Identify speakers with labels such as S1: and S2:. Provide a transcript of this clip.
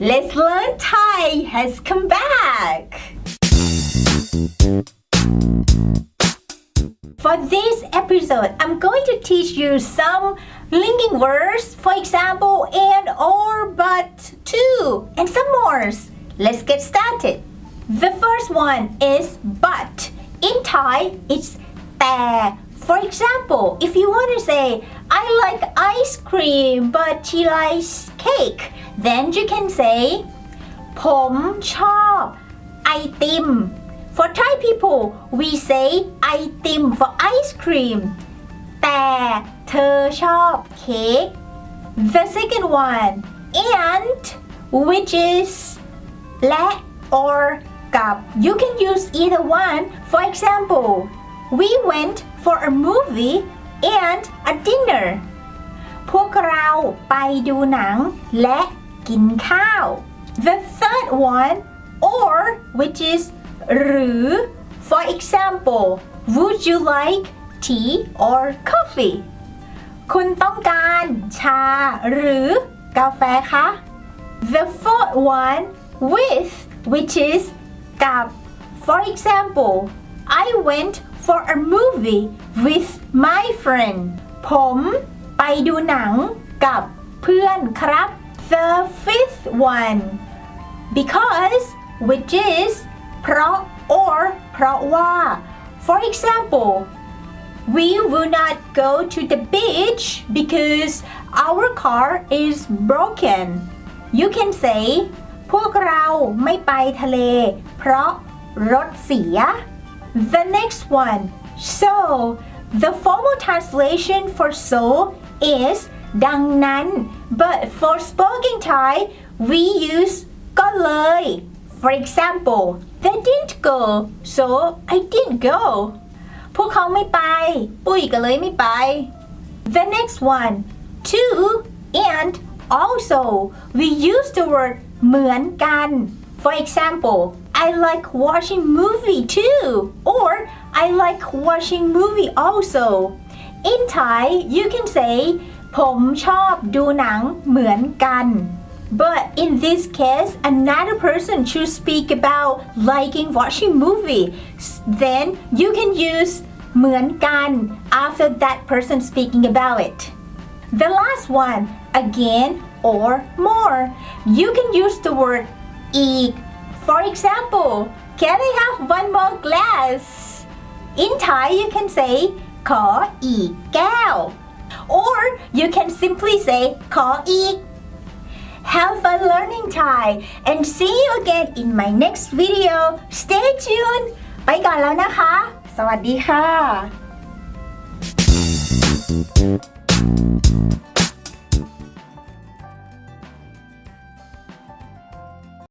S1: Let's Learn Thai has come back. For this episode, I'm going to teach you some linking words, for example, and, or, but, to, and some more. Let's get started. The first one is but. In Thai, it's แต่ For example, if you want to say, I like ice cream, but she likes cake, then you can say, ผมชอบไอติม For Thai people, we say ไอติม for ice cream. แต่เธอชอบเค้ก The second one, and, which is และ or กับ You can use either one. For example, we went for a movie and a dinner. พวกเราไปดูหนังและกินข้าว The third one, or, which is หรือ For example, would you like tea or coffee? คุณต้องการชาหรือกาแฟคะ The fourth one, with, which is กับ For example, I went for a movie with my friend. ผมไปดูหนังกับเพื่อนครับ The fifth one, because, which is เพราะ or เพราะว่า For example, we will not go to the beach because our car is broken. You can say พวกเราไม่ไปทะเลเพราะรถเสีย The next one, so. The formal translation for so is ดังนั้น but for spoken Thai we use ก็เลย For example, they didn't go, so I didn't go. พวกเขาไม่ไปปุ้ยก็เลยไม่ไป The next one, too, and also. We use the word เหมือนกัน For example, I like watching movie too, or I like watching movie also. In Thai, you can say ผมชอบดูหนังเหมือนกัน But in this case, another person should speak about liking watching movie. Then you can use เหมือนกัน after that person speaking about it. The last one, again or more. You can use the word อีก For example, can I have one more glass? In Thai, you can say ขออีกแก้ว or you can simply say ขออีก Have fun learning Thai and see you again in my next video. Stay tuned. ไปก่อนแล้วนะคะ สวัสดีค่ะ